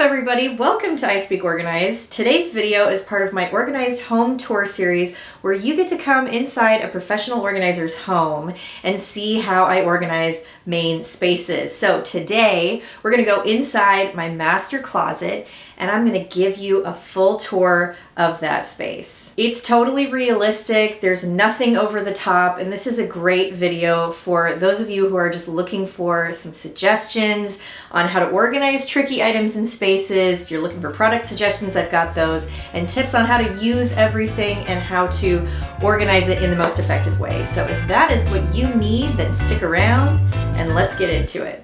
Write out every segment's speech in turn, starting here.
everybody, welcome to I Speak Organized. Today's video is part of my Organized Home Tour series where you get to come inside a professional organizer's home and see how I organize main spaces. So today we're going to go inside my master closet and I'm going to give you a full tour of that space. It's totally realistic, there's nothing over the top, and this is a great video for those of you who are just looking for some suggestions on how to organize tricky items in spaces. If you're looking for product suggestions, I've got those, and tips on how to use everything and how to organize it in the most effective way. So if that is what you need, then stick around and let's get into it.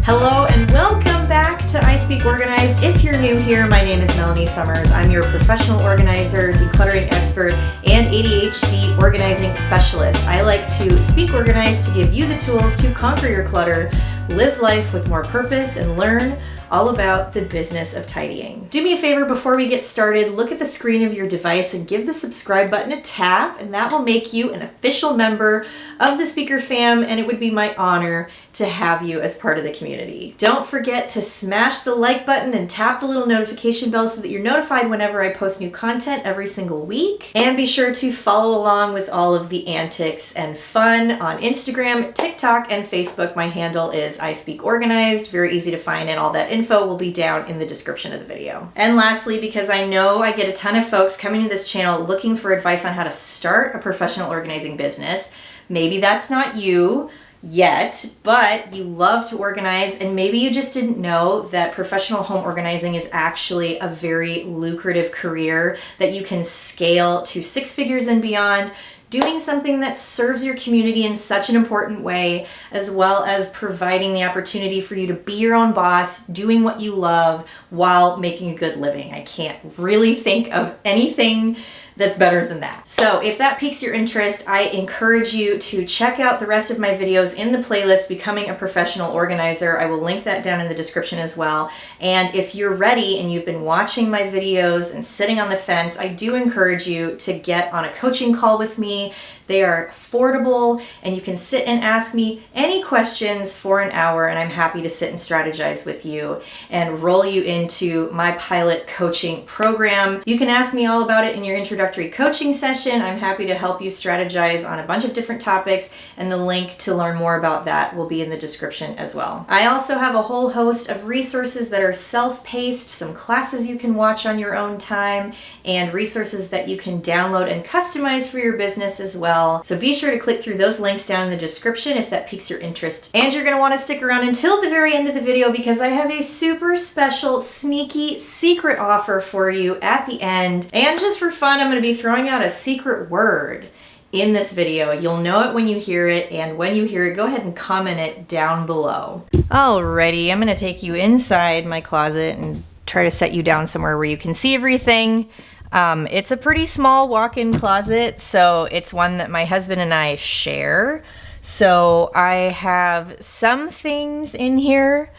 Hello and welcome back to I Speak Organized. If you're new here, my name is Melanie Summers. I'm your professional organizer, decluttering expert, and ADHD organizing specialist. I like to speak organized to give you the tools to conquer your clutter, live life with more purpose, and learn all about the business of tidying. Do me a favor before we get started, look at the screen of your device and give the subscribe button a tap, and that will make you an official member of the Speaker Fam, and it would be my honor to have you as part of the community. Don't forget to smash the like button and tap the little notification bell so that you're notified whenever I post new content every single week. And be sure to follow along with all of the antics and fun on Instagram, TikTok, and Facebook. My handle is I Speak Organized. Very easy to find, and all that info will be down in the description of the video. And lastly, because I know I get a ton of folks coming to this channel looking for advice on how to start a professional organizing business, maybe that's not you yet, but you love to organize, and maybe you just didn't know that professional home organizing is actually a very lucrative career that you can scale to 6 figures and beyond, doing something that serves your community in such an important way, as well as providing the opportunity for you to be your own boss, doing what you love while making a good living. I can't really think of anything that's better than that. So if that piques your interest, I encourage you to check out the rest of my videos in the playlist, Becoming a Professional Organizer. I will link that down in the description as well. And if you're ready and you've been watching my videos and sitting on the fence, I do encourage you to get on a coaching call with me. They are affordable, and you can sit and ask me any questions for an hour, and I'm happy to sit and strategize with you and roll you into my pilot coaching program. You can ask me all about it in your introductory coaching session. I'm happy to help you strategize on a bunch of different topics, and the link to learn more about that will be in the description as well. I also have a whole host of resources that are self-paced, some classes you can watch on your own time, and resources that you can download and customize for your business as well. So be sure to click through those links down in the description if that piques your interest. And you're going to want to stick around until the very end of the video because I have a super special, sneaky, secret offer for you at the end. And just for fun, I'm going to be throwing out a secret word in this video. You'll know it when you hear it, and when you hear it, go ahead and comment it down below. Alrighty, I'm going to take you inside my closet and try to set you down somewhere where you can see everything. It's a pretty small walk-in closet, so it's one that my husband and I share. So I have some things in here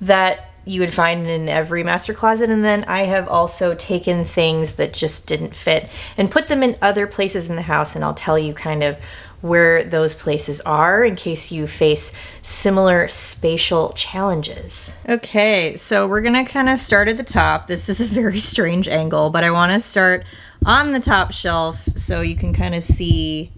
that you would find in every master closet, and then I have also taken things that just didn't fit and put them in other places in the house, and I'll tell you kind of where those places are in case you face similar spatial challenges. Okay, so we're gonna kind of start at the top. This is a very strange angle, but I want to start on the top shelf so you can kind of see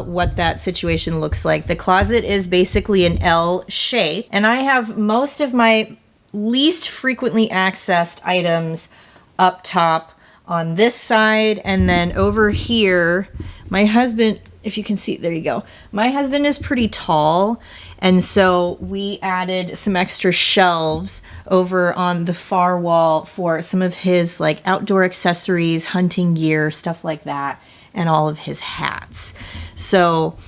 what that situation looks like. The closet is basically an L shape, and I have most of my least frequently accessed items up top on this side, and then over here, my husband, if you can see, there you go. My husband is pretty tall, and so we added some extra shelves over on the far wall for some of his like outdoor accessories, hunting gear, stuff like that, and all of his hats. So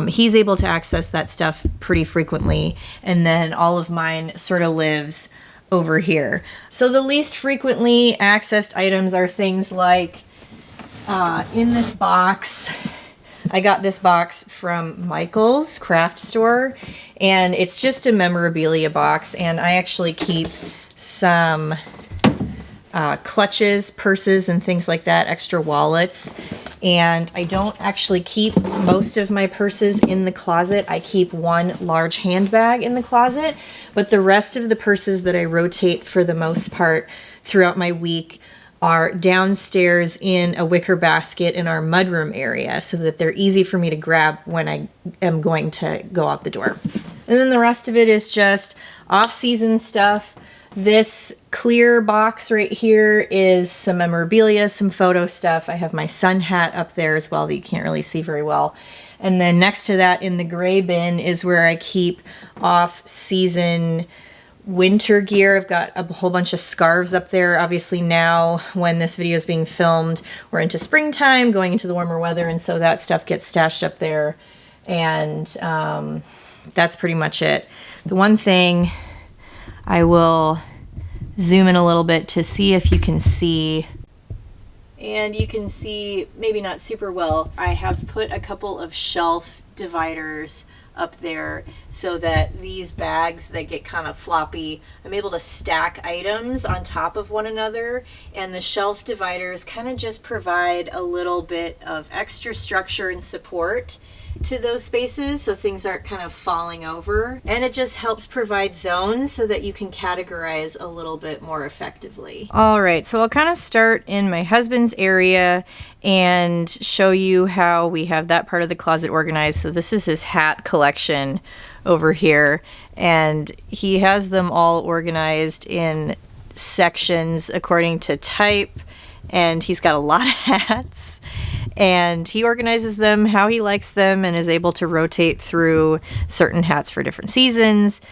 he's able to access that stuff pretty frequently, and then all of mine sort of lives over here. So the least frequently accessed items are things like in this box. I got this box from Michael's craft store, and it's just a memorabilia box, and I actually keep some clutches, purses, and things like that, extra wallets. And I don't actually keep most of my purses in the closet. I keep one large handbag in the closet, but the rest of the purses that I rotate for the most part throughout my week are downstairs in a wicker basket in our mudroom area so that they're easy for me to grab when I am going to go out the door. And then the rest of it is just off-season stuff. This clear box right here is some memorabilia, some photo stuff. I have my sun hat up there as well that you can't really see very well. And then next to that in the gray bin is where I keep off-season winter gear. I've got a whole bunch of scarves up there. Obviously now when this video is being filmed, we're into springtime, going into the warmer weather, and so that stuff gets stashed up there. And that's pretty much it. The one thing I will zoom in a little bit to see if you can see, and you can see maybe not super well, I have put a couple of shelf dividers up there so that these bags that get kind of floppy, I'm able to stack items on top of one another, and the shelf dividers kind of just provide a little bit of extra structure and support to those spaces so things aren't kind of falling over, and it just helps provide zones so that you can categorize a little bit more effectively. All right, so I'll kind of start in my husband's area and show you how we have that part of the closet organized. So this is his hat collection over here, and he has them all organized in sections according to type, and he's got a lot of hats. And he organizes them how he likes them and is able to rotate through certain hats for different seasons,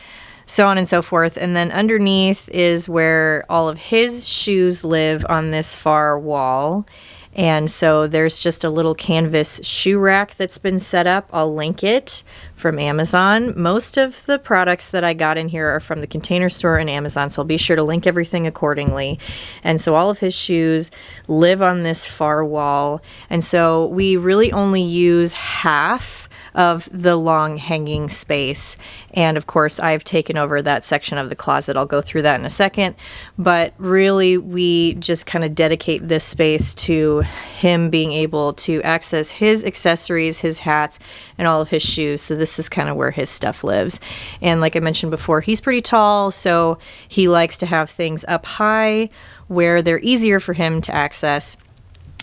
so on and so forth. And then underneath is where all of his shoes live on this far wall. And so there's just a little canvas shoe rack that's been set up. I'll link it from Amazon. Most of the products that I got in here are from the Container Store and Amazon, so I'll be sure to link everything accordingly. And so all of his shoes live on this far wall. And so we really only use half of the long hanging space. And of course, I've taken over that section of the closet. I'll go through that in a second. But really, we just kind of dedicate this space to him being able to access his accessories, his hats, and all of his shoes. So this is kind of where his stuff lives. And like I mentioned before, he's pretty tall, so he likes to have things up high where they're easier for him to access.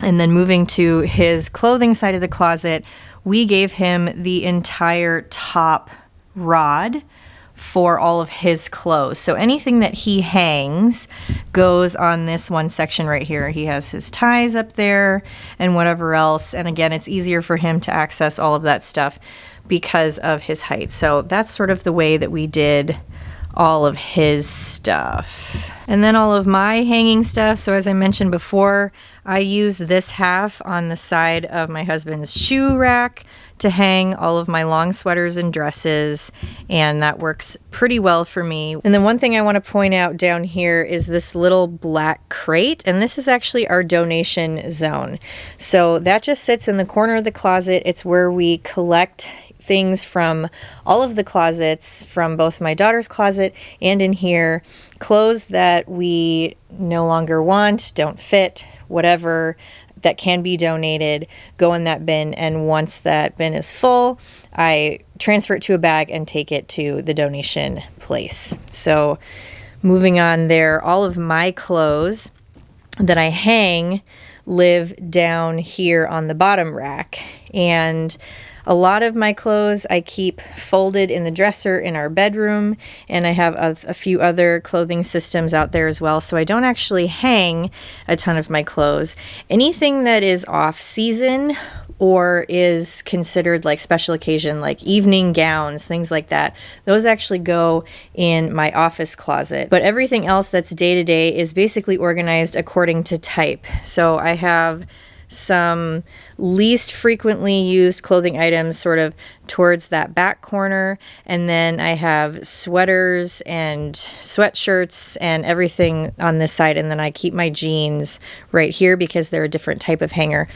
And then moving to his clothing side of the closet, we gave him the entire top rod for all of his clothes. So anything that he hangs goes on this one section right here. He has his ties up there and whatever else. And again, it's easier for him to access all of that stuff because of his height. So that's sort of the way that we did all of his stuff. And then all of my hanging stuff. So as I mentioned before, I use this half on the side of my husband's shoe rack to hang all of my long sweaters and dresses, and that works pretty well for me. And then one thing I want to point out down here is this little black crate, and this is actually our donation zone. So that just sits in the corner of the closet. It's where we collect things from all of the closets, from both my daughter's closet and in here, clothes that we no longer want, don't fit, whatever, that can be donated, go in that bin, and once that bin is full, I transfer it to a bag and take it to the donation place. So moving on there, all of my clothes that I hang live down here on the bottom rack, and a lot of my clothes I keep folded in the dresser in our bedroom, and I have a few other clothing systems out there as well, so I don't actually hang a ton of my clothes. Anything that is off season or is considered like special occasion, like evening gowns, things like that, those actually go in my office closet. But everything else that's day-to-day is basically organized according to type. So I have some least frequently used clothing items sort of towards that back corner, and then I have sweaters and sweatshirts and everything on this side, and then I keep my jeans right here because they're a different type of hanger.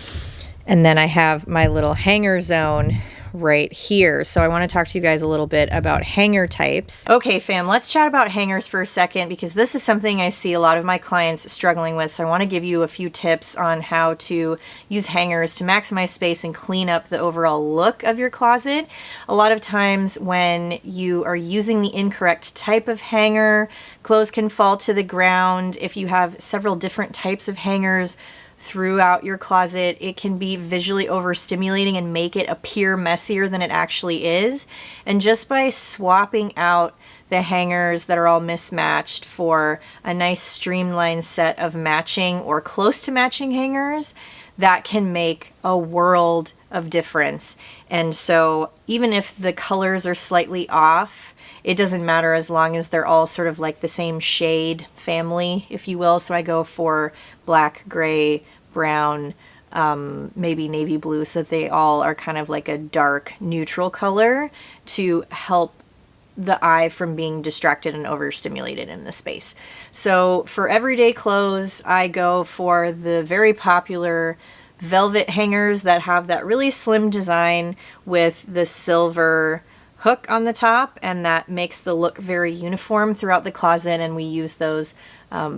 And then I have my little hanger zone right here. So I want to talk to you guys a little bit about hanger types. Okay, fam, let's chat about hangers for a second because this is something I see a lot of my clients struggling with. So I want to give you a few tips on how to use hangers to maximize space and clean up the overall look of your closet. A lot of times when you are using the incorrect type of hanger, clothes can fall to the ground. If you have several different types of hangers throughout your closet, it can be visually overstimulating and make it appear messier than it actually is. And just by swapping out the hangers that are all mismatched for a nice streamlined set of matching or close to matching hangers, that can make a world of difference. And so even if the colors are slightly off, it doesn't matter as long as they're all sort of like the same shade family, if you will. So I go for black, gray, brown, maybe navy blue, so that they all are kind of like a dark neutral color to help the eye from being distracted and overstimulated in the space. So for everyday clothes, I go for the very popular velvet hangers that have that really slim design with the silver hook on the top, and that makes the look very uniform throughout the closet, and we use those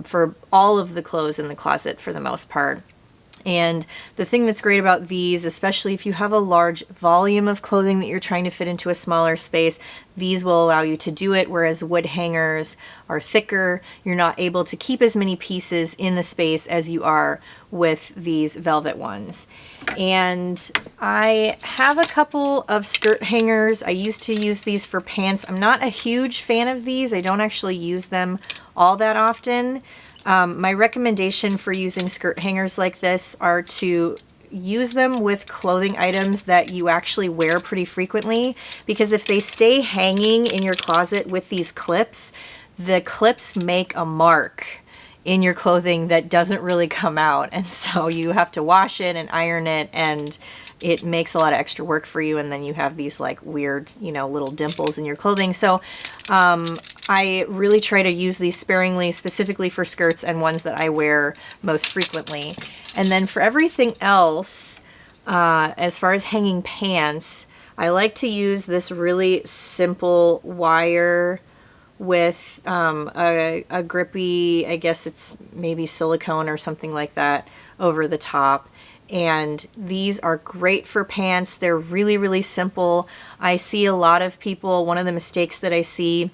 for all of the clothes in the closet for the most part. And the thing that's great about these, especially if you have a large volume of clothing that you're trying to fit into a smaller space, these will allow you to do it, whereas wood hangers are thicker. You're not able to keep as many pieces in the space as you are with these velvet ones. And I have a couple of skirt hangers. I used to use these for pants. I'm not a huge fan of these. I don't actually use them all that often. My recommendation for using skirt hangers like this are to use them with clothing items that you actually wear pretty frequently, because if they stay hanging in your closet with these clips, the clips make a mark in your clothing that doesn't really come out, and so you have to wash it and iron it, and it makes a lot of extra work for you, and then you have these like weird, little dimples in your clothing. So I really try to use these sparingly, specifically for skirts and ones that I wear most frequently. And then for everything else, as far as hanging pants, I like to use this really simple wire with a grippy, I guess it's maybe silicone or something like that, over the top. And these are great for pants. They're really, really simple. I see a lot of people, one of the mistakes that I see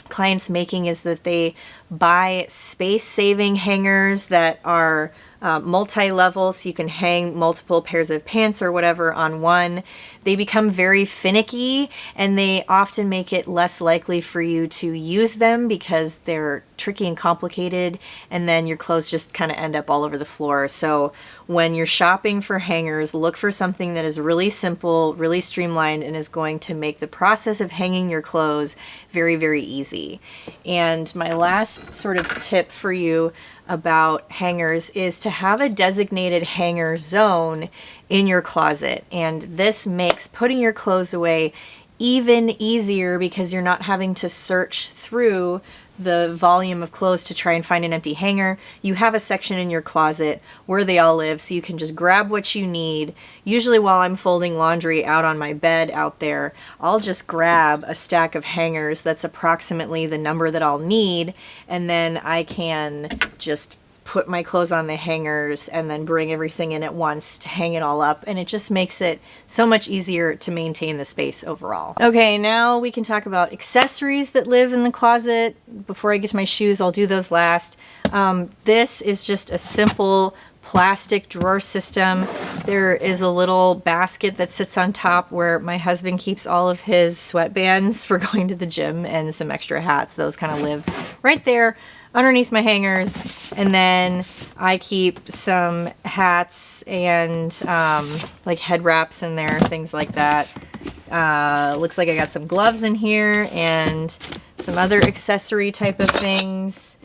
clients making is that they buy space-saving hangers that are multi-level, so you can hang multiple pairs of pants or whatever on one. They become very finicky, and they often make it less likely for you to use them because they're tricky and complicated, and then your clothes just kind of end up all over the floor. So when you're shopping for hangers, look for something that is really simple, really streamlined, and is going to make the process of hanging your clothes very, very easy. And my last sort of tip for you about hangers is to have a designated hanger zone in your closet. And this makes putting your clothes away even easier because you're not having to search through the volume of clothes to try and find an empty hanger. You have a section in your closet where they all live, so you can just grab what you need. Usually while I'm folding laundry out on my bed out there, I'll just grab a stack of hangers that's approximately the number that I'll need, and then I can just put my clothes on the hangers and then bring everything in at once to hang it all up, and it just makes it so much easier to maintain the space overall. Okay, now we can talk about accessories that live in the closet. Before I get to my shoes, I'll do those last. This is just a simple plastic drawer system. There is a little basket that sits on top where my husband keeps all of his sweatbands for going to the gym and some extra hats. Those kind of live right there underneath my hangers. And then I keep some hats and like head wraps in there, things like that. Looks like I got some gloves in here and some other accessory type of things.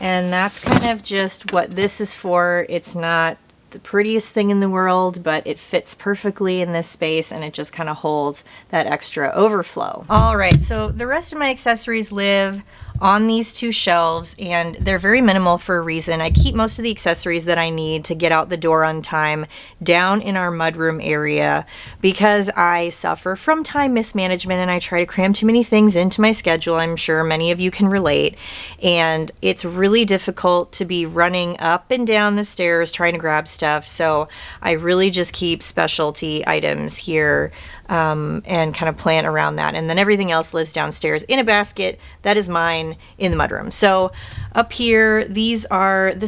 And that's kind of just what this is for. It's not the prettiest thing in the world, but it fits perfectly in this space, and it just kind of holds that extra overflow. All right, so the rest of my accessories live on these two shelves, and they're very minimal for a reason. I keep most of the accessories that I need to get out the door on time down in our mudroom area because I suffer from time mismanagement and I try to cram too many things into my schedule. I'm sure many of you can relate, and it's really difficult to be running up and down the stairs trying to grab stuff. So I really just keep specialty items here and kind of plan around that. And then everything else lives downstairs in a basket that is mine in the mudroom. So up here, this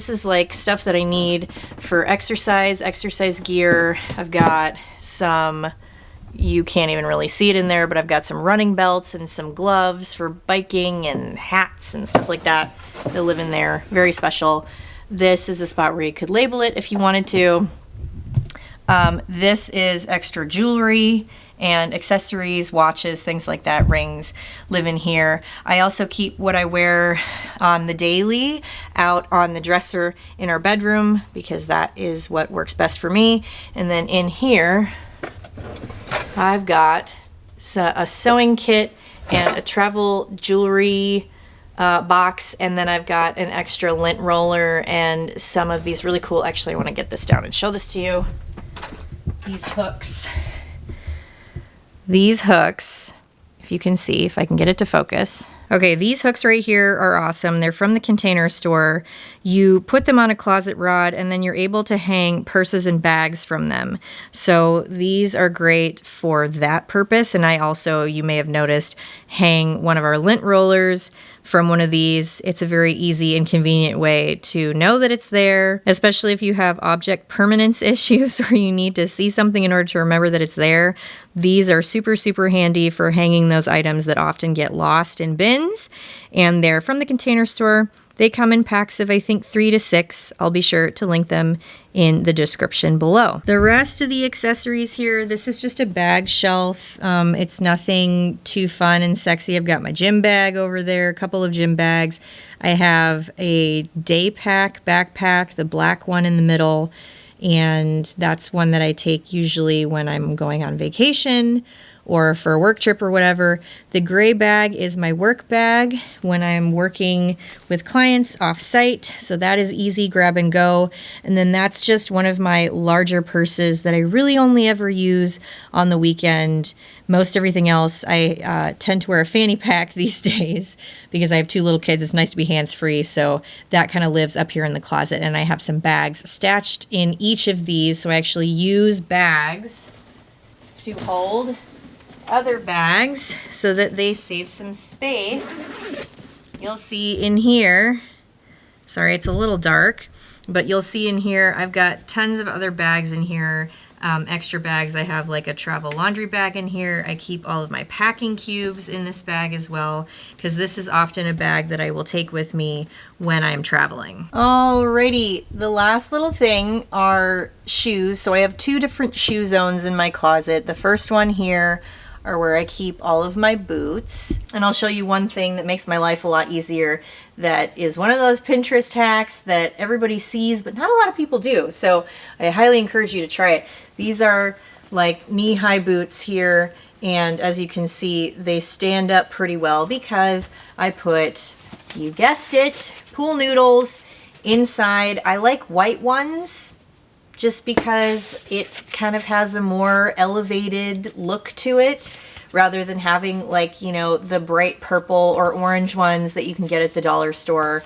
is like stuff that I need for exercise gear. I've got some, you can't even really see it in there, but I've got some running belts and some gloves for biking and hats and stuff like that that live in there. Very special. This is a spot where you could label it if you wanted to. This is extra jewelry and accessories, watches, things like that, rings live in here. I also keep what I wear on the daily out on the dresser in our bedroom because that is what works best for me. And then in here, I've got a sewing kit and a travel jewelry box, and then I've got an extra lint roller and some of these really cool, actually I want to get this down and show this to you. These hooks, if you can see, if I can get it to focus. Okay, these hooks right here are awesome. They're from the Container Store. You put them on a closet rod and then you're able to hang purses and bags from them. So these are great for that purpose. And I also, you may have noticed, hang one of our lint rollers from one of these. It's a very easy and convenient way to know that it's there, especially if you have object permanence issues or you need to see something in order to remember that it's there. These are super, super handy for hanging those items that often get lost in bins, and they're from the Container Store. They come in packs of, I think, 3 to 6. I'll be sure to link them in the description below. The rest of the accessories here, this is just a bag shelf. It's nothing too fun and sexy. I've got my gym bag over there, a couple of gym bags. I have a day pack backpack, the black one in the middle, and that's one that I take usually when I'm going on vacation or for a work trip or whatever. The gray bag is my work bag when I'm working with clients off-site, so that is easy, grab and go. And then that's just one of my larger purses that I really only ever use on the weekend. Most everything else, I tend to wear a fanny pack these days because I have 2 little kids. It's nice to be hands-free, so that kind of lives up here in the closet. And I have some bags stashed in each of these, so I actually use bags to hold other bags so that they save some space. You'll see in here, sorry it's a little dark, but you'll see in here I've got tons of other bags in here, extra bags. I have like a travel laundry bag in here. I keep all of my packing cubes in this bag as well because this is often a bag that I will take with me when I'm traveling. Alrighty, the last little thing are shoes. So I have 2 different shoe zones in my closet. The first one here are where I keep all of my boots. And I'll show you one thing that makes my life a lot easier that is one of those Pinterest hacks that everybody sees, but not a lot of people do. So I highly encourage you to try it. These are like knee-high boots here, and as you can see, they stand up pretty well because I put, you guessed it, pool noodles inside. I like white ones just because it kind of has a more elevated look to it rather than having like, you know, the bright purple or orange ones that you can get at the dollar store.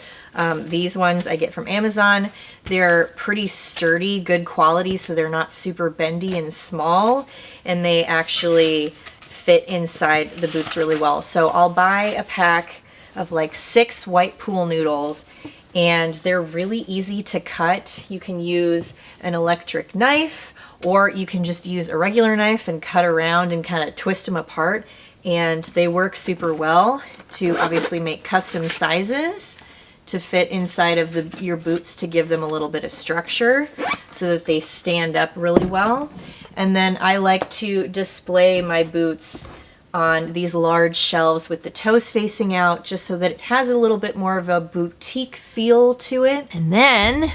These ones I get from Amazon. They're pretty sturdy, good quality, so they're not super bendy and small, and they actually fit inside the boots really well. So I'll buy a pack of like 6 white pool noodles, and they're really easy to cut. You can use an electric knife, or you can just use a regular knife and cut around and kind of twist them apart. And they work super well to obviously make custom sizes to fit inside of your boots to give them a little bit of structure so that they stand up really well. And then I like to display my boots on these large shelves with the toes facing out just so that it has a little bit more of a boutique feel to it. And then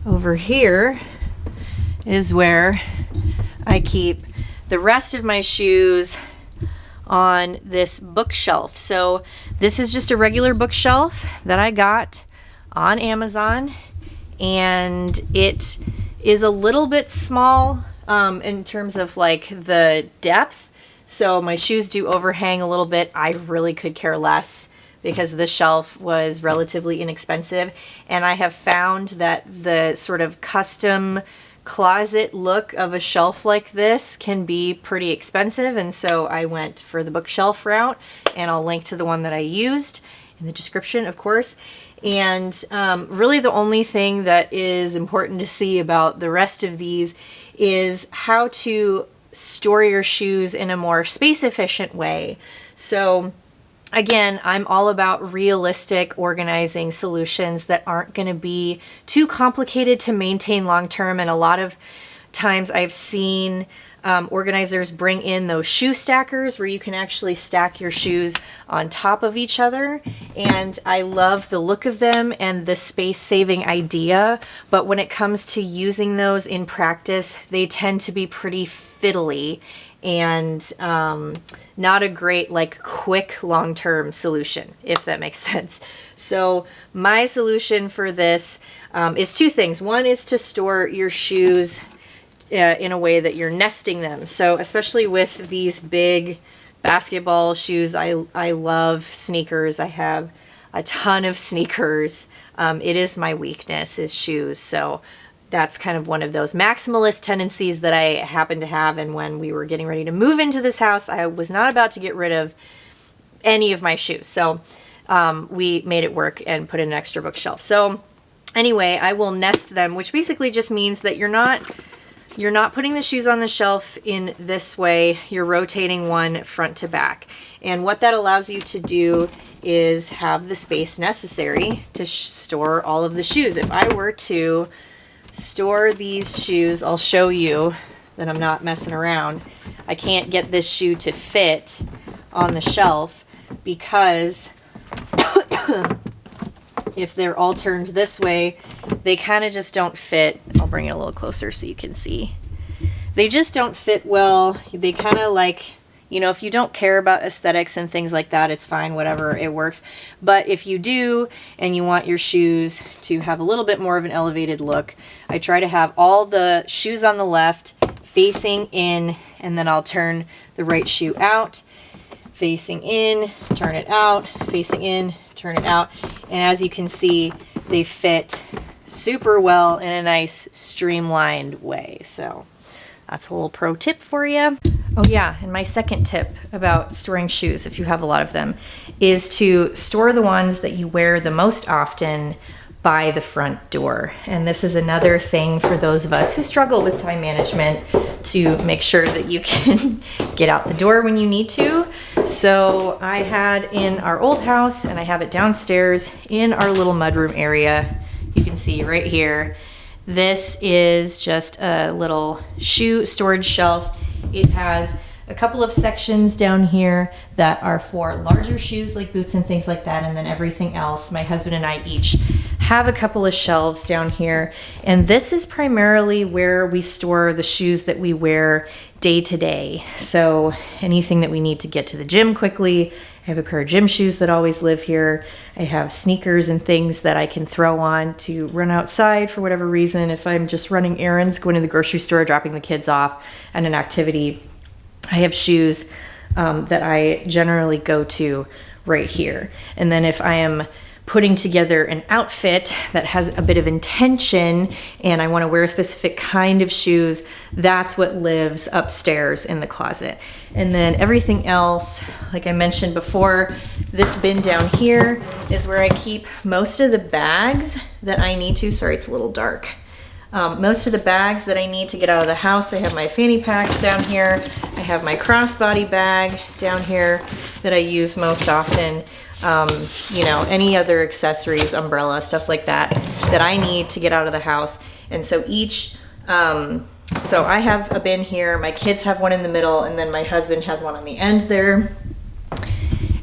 over here is where I keep the rest of my shoes on this bookshelf. So this is just a regular bookshelf that I got on Amazon, and it is a little bit small in terms of like the depth. So my shoes do overhang a little bit. I really could care less because the shelf was relatively inexpensive. And I have found that the sort of custom closet look of a shelf like this can be pretty expensive. And so I went for the bookshelf route, and I'll link to the one that I used in the description, of course. And really the only thing that is important to see about the rest of these is how to store your shoes in a more space efficient way. So again, I'm all about realistic organizing solutions that aren't going to be too complicated to maintain long term. And a lot of times I've seen organizers bring in those shoe stackers where you can actually stack your shoes on top of each other. And I love the look of them and the space saving idea. But when it comes to using those in practice, they tend to be pretty fiddly and not a great, like, quick long-term solution, if that makes sense. So my solution for this is two things. One is to store your shoes in a way that you're nesting them. So especially with these big basketball shoes, I love sneakers. I have a ton of sneakers. It is my weakness, is shoes. So that's kind of one of those maximalist tendencies that I happen to have. And when we were getting ready to move into this house, I was not about to get rid of any of my shoes. So we made it work and put in an extra bookshelf. So anyway, I will nest them, which basically just means that you're not putting the shoes on the shelf in this way. You're rotating one front to back. And what that allows you to do is have the space necessary to store all of the shoes. If I were to store these shoes, I'll show you that I'm not messing around. I can't get this shoe to fit on the shelf because if they're all turned this way, they kind of just don't fit. I'll bring it a little closer so you can see. They just don't fit well. They kind of like, you know, if you don't care about aesthetics and things like that, it's fine, whatever, it works. But if you do and you want your shoes to have a little bit more of an elevated look, I try to have all the shoes on the left facing in, and then I'll turn the right shoe out, facing in, turn it out, facing in, turn it out. And as you can see, they fit super well in a nice streamlined way. So that's a little pro tip for you. Oh yeah, and my second tip about storing shoes, if you have a lot of them, is to store the ones that you wear the most often by the front door. And this is another thing for those of us who struggle with time management, to make sure that you can get out the door when you need to. So I had in our old house, and I have it downstairs in our little mudroom area. You can see right here, this is just a little shoe storage shelf. It has a couple of sections down here that are for larger shoes like boots and things like that, and then everything else, my husband and I each have a couple of shelves down here. And this is primarily where we store the shoes that we wear day to day. So anything that we need to get to the gym quickly. I have a pair of gym shoes that always live here. I have sneakers and things that I can throw on to run outside for whatever reason. If I'm just running errands, going to the grocery store, dropping the kids off at an activity, I have shoes that I generally go to right here. And then if I am putting together an outfit that has a bit of intention and I want to wear a specific kind of shoes, that's what lives upstairs in the closet. And then everything else, like I mentioned before, this bin down here is where I keep most of the bags that I need to. Sorry, it's a little dark. Most of the bags that I need to get out of the house. I have my fanny packs down here. I have my crossbody bag down here that I use most often. You know, any other accessories, umbrella, stuff like that, that I need to get out of the house. And so each, so I have a bin here, my kids have one in the middle, and then my husband has one on the end there.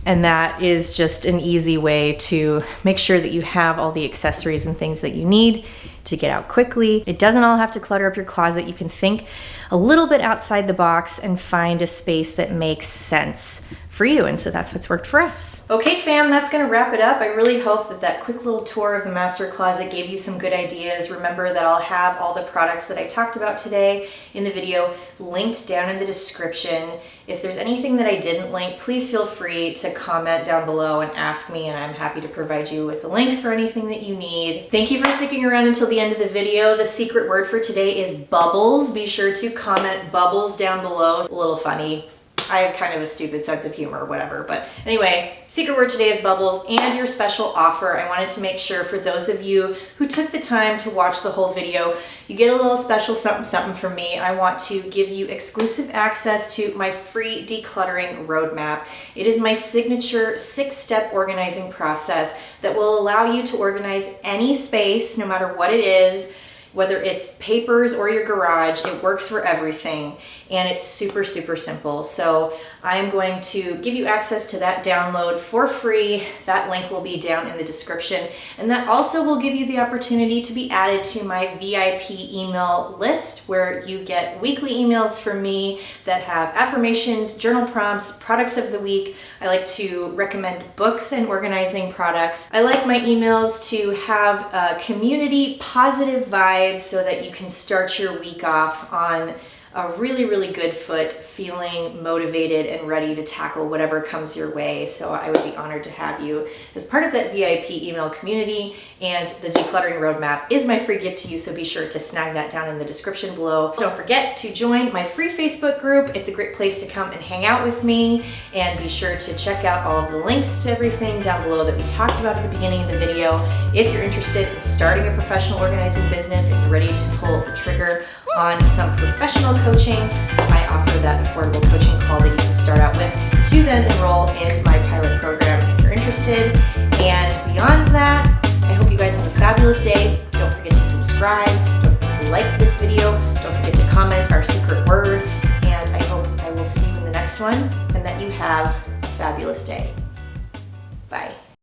And that is just an easy way to make sure that you have all the accessories and things that you need to get out quickly. It doesn't all have to clutter up your closet. You can think a little bit outside the box and find a space that makes sense for you. And so that's what's worked for us. Okay, fam, that's gonna wrap it up. I really hope that that quick little tour of the master closet gave you some good ideas. Remember that I'll have all the products that I talked about today in the video linked down in the description. If there's anything that I didn't link, please feel free to comment down below and ask me, and I'm happy to provide you with a link for anything that you need. Thank you for sticking around until the end of the video. The secret word for today is bubbles. Be sure to comment bubbles down below. It's a little funny. I have kind of a stupid sense of humor or whatever, but anyway, secret word today is bubbles. And your special offer, I wanted to make sure for those of you who took the time to watch the whole video, you get a little special something from me. I want to give you exclusive access to my free decluttering roadmap. It is my signature 6-step organizing process that will allow you to organize any space, no matter what it is, whether it's papers or your garage. It works for everything, and it's super, super simple. So I'm going to give you access to that download for free. That link will be down in the description, and that also will give you the opportunity to be added to my VIP email list, where you get weekly emails from me that have affirmations, journal prompts, products of the week. I like to recommend books and organizing products. I like my emails to have a community positive vibe so that you can start your week off on a really, really good foot, feeling motivated and ready to tackle whatever comes your way. So I would be honored to have you as part of that VIP email community, and the decluttering roadmap is my free gift to you, so be sure to snag that down in the description below. Don't forget to join my free Facebook group. It's a great place to come and hang out with me, and be sure to check out all of the links to everything down below that we talked about at the beginning of the video. If you're interested in starting a professional organizing business and you're ready to pull the trigger on some professional coaching, I offer that affordable coaching call that you can start out with to then enroll in my pilot program if you're interested. And beyond that, I hope you guys have a fabulous day. Don't forget to subscribe. Don't forget to like this video. Don't forget to comment our secret word. And I hope I will see you in the next one, and that you have a fabulous day. Bye.